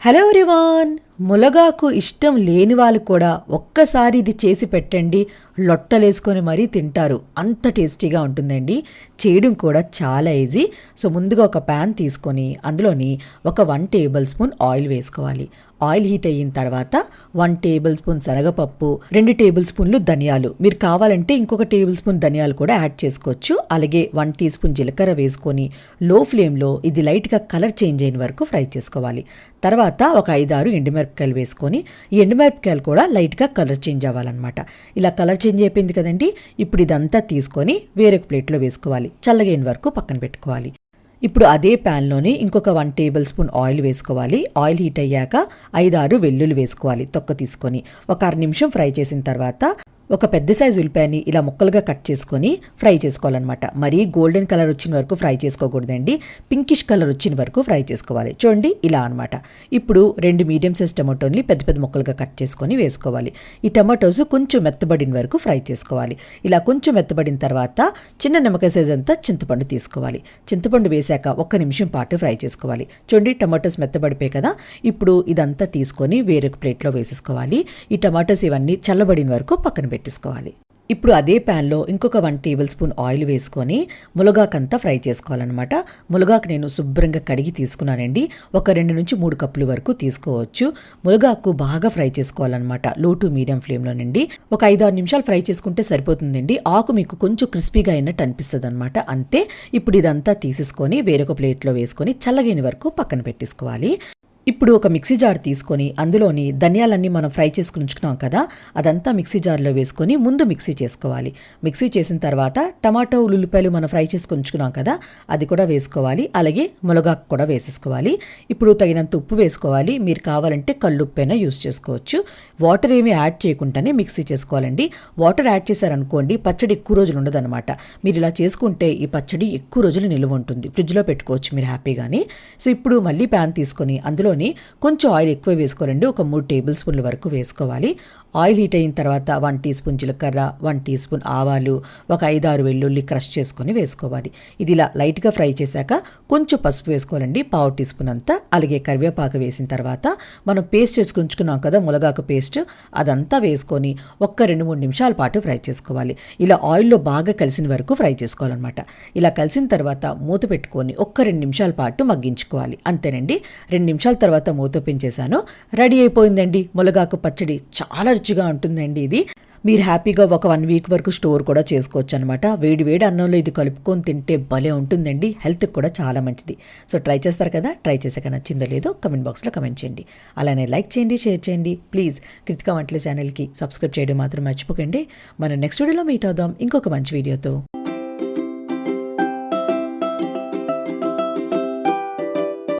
Hello everyone, ములగాకు ఇష్టం లేని వాళ్ళు కూడా ఒక్కసారి ఇది చేసి పెట్టండి, లొట్టలేసుకొని మరీ తింటారు. అంత టేస్టీగా ఉంటుందండి. చేయడం కూడా చాలా ఈజీ. సో ముందుగా ఒక ప్యాన్ తీసుకొని అందులోని ఒక 1 టేబుల్ స్పూన్ ఆయిల్ వేసుకోవాలి. ఆయిల్ హీట్ అయిన తర్వాత 1 టేబుల్ స్పూన్ శనగపప్పు, 2 టేబుల్ స్పూన్లు ధనియాలు, మీరు కావాలంటే ఇంకొక టేబుల్ స్పూన్ ధనియాలు కూడా యాడ్ చేసుకోవచ్చు. అలాగే 1 టీ స్పూన్ జీలకర్ర వేసుకొని లో ఫ్లేమ్లో ఇది లైట్గా కలర్ చేంజ్ అయిన వరకు ఫ్రై చేసుకోవాలి. తర్వాత ఒక 5-6 ఎండుమిరపకాయలు వేసుకొని ఈ ఎండుమిరపకాయలు కూడా లైట్గా కలర్ చేంజ్ అవ్వాలన్నమాట. ఇలా కలర్ చేంజ్ అయిపోయింది కదండి. ఇప్పుడు ఇదంతా తీసుకొని వేరొక ప్లేట్లో వేసుకోవాలి. చల్లగైన వరకు పక్కన పెట్టుకోవాలి. ఇప్పుడు అదే ప్యాన్లోనే ఇంకొక 1 టేబుల్ స్పూన్ ఆయిల్ వేసుకోవాలి. ఆయిల్ హీట్ అయ్యాక 5-6 వెల్లుల్లి వేసుకోవాలి తొక్క తీసుకొని. ఒక 1/2 నిమిషం ఫ్రై చేసిన తర్వాత ఒక పెద్ద సైజు ఉల్లిపాయని ఇలా ముక్కలుగా కట్ చేసుకొని ఫ్రై చేసుకోవాలన్నమాట. మరీ గోల్డెన్ కలర్ వచ్చిన వరకు ఫ్రై చేసుకోకూడదండి, పింకిష్ కలర్ వచ్చిన వరకు ఫ్రై చేసుకోవాలి. చూడండి ఇలా అనమాట. ఇప్పుడు 2 మీడియం సైజ్ టమాటోని పెద్ద పెద్ద ముక్కలుగా కట్ చేసుకొని వేసుకోవాలి. ఈ టమాటోస్ కొంచెం మెత్తబడిన వరకు ఫ్రై చేసుకోవాలి. ఇలా కొంచెం మెత్తబడిన తర్వాత చిన్న నిమ్మకాయ సైజ్ అంతా చింతపండు తీసుకోవాలి. చింతపండు వేశాక 1 నిమిషం పాటు ఫ్రై చేసుకోవాలి. చూడండి టమాటోస్ మెత్తబడిపోయి కదా. ఇప్పుడు ఇదంతా తీసుకొని వేరొక ప్లేట్లో వేసేసుకోవాలి. ఈ టమాటోస్ ఇవన్నీ చల్లబడిన వరకు పక్కన పెట్టేసుకోవాలి. ఇప్పుడు అదే ప్యాన్లో ఇంకొక 1 టేబుల్ స్పూన్ ఆయిల్ వేసుకొని ములగాకంతా ఫ్రై చేసుకోవాలన్నమాట. ములగాకు నేను శుభ్రంగా కడిగి తీసుకున్నానండి. ఒక 2 నుంచి 3 కప్పుల వరకు తీసుకోవచ్చు. ములగాకు బాగా ఫ్రై చేసుకోవాలన్నమాట, లో టు మీడియం ఫ్లేమ్లోనండి. ఒక 5-6 నిమిషాలు ఫ్రై చేసుకుంటే సరిపోతుందండి. ఆకు మీకు కొంచెం క్రిస్పీగా అయినట్టు అనిపిస్తుంది అనమాట. అంతే. ఇప్పుడు ఇదంతా తీసేసుకొని వేరొక ప్లేట్లో వేసుకొని చల్లగైన వరకు పక్కన పెట్టేసుకోవాలి. ఇప్పుడు ఒక మిక్సీ జార్ తీసుకొని అందులోని ధనియాలన్నీ మనం ఫ్రై చేసుకుని ఉంచుకున్నాం కదా, అదంతా మిక్సీ జార్లో వేసుకొని ముందు మిక్సీ చేసుకోవాలి. మిక్సీ చేసిన తర్వాత టమాటో ఉల్లిపాయలు మనం ఫ్రై చేసుకుని ఉంచుకున్నాం కదా, అది కూడా వేసుకోవాలి. అలాగే ములగాకు కూడా వేసేసుకోవాలి. ఇప్పుడు తగినంత ఉప్పు వేసుకోవాలి. మీరు కావాలంటే కల్లుప్పైనా యూస్ చేసుకోవచ్చు. వాటర్ ఏమీ యాడ్ చేయకుండానే మిక్సీ చేసుకోవాలండి. వాటర్ యాడ్ చేశారనుకోండి పచ్చడి ఎక్కువ రోజులు ఉండదన్నమాట. మీరు ఇలా చేసుకుంటే ఈ పచ్చడి ఎక్కువ రోజులు నిల్వ ఉంటుంది. ఫ్రిడ్జ్లో పెట్టుకోవచ్చు మీరు హ్యాపీగాని. సో ఇప్పుడు మళ్ళీ ప్యాన్ తీసుకొని అందులో కొంచెం ఆయిల్ ఎక్కువ వేసుకోవాలండి. ఒక 3 టేబుల్ స్పూన్ల వరకు వేసుకోవాలి. ఆయిల్ హీట్ అయిన తర్వాత 1 టీ స్పూన్ జీలకర్ర, 1 టీ స్పూన్ ఆవాలు, ఒక 5-6 వెల్లుల్లి క్రష్ చేసుకొని వేసుకోవాలి. ఇది ఇలా లైట్గా ఫ్రై చేశాక కొంచెం పసుపు వేసుకోవాలండి, 1/2 టీ స్పూన్ అంతా. అలాగే కరివేపాకు వేసిన తర్వాత మనం పేస్ట్ చేసుకుని ఉంచుకున్నాం కదా ములగాకు పేస్ట్, అదంతా వేసుకొని ఒక 2-3 నిమిషాల పాటు ఫ్రై చేసుకోవాలి. ఇలా ఆయిల్లో బాగా కలిసిన వరకు ఫ్రై చేసుకోవాలన్నమాట. ఇలా కలిసిన తర్వాత మూత పెట్టుకొని ఒక 2 నిమిషాల పాటు మగ్గించుకోవాలి. అంతేనండి. 2 నిమిషాల తర్వాత మూత పెంచేశాను. రెడీ అయిపోయిందండి ములగాకు పచ్చడి. చాలా రుచిగా ఉంటుందండి ఇది. మీరు హ్యాపీగా ఒక 1 వీక్ వరకు స్టోర్ కూడా చేసుకోవచ్చు అనమాట. వేడి వేడి అన్నంలో ఇది కలుపుకొని తింటే భలే ఉంటుందండి. హెల్త్కి కూడా చాలా మంచిది. సో ట్రై చేస్తారు కదా. ట్రై చేసాక నచ్చిందో లేదో కమెంట్ బాక్స్లో కమెంట్ చేయండి. అలానే లైక్ చేయండి, షేర్ చేయండి. ప్లీజ్ కృతికా వంటల ఛానల్కి సబ్స్క్రైబ్ చేయడం మాత్రం మర్చిపోకండి. మనం నెక్స్ట్ వీడియోలో మీట్ అవుదాం ఇంకొక మంచి వీడియోతో.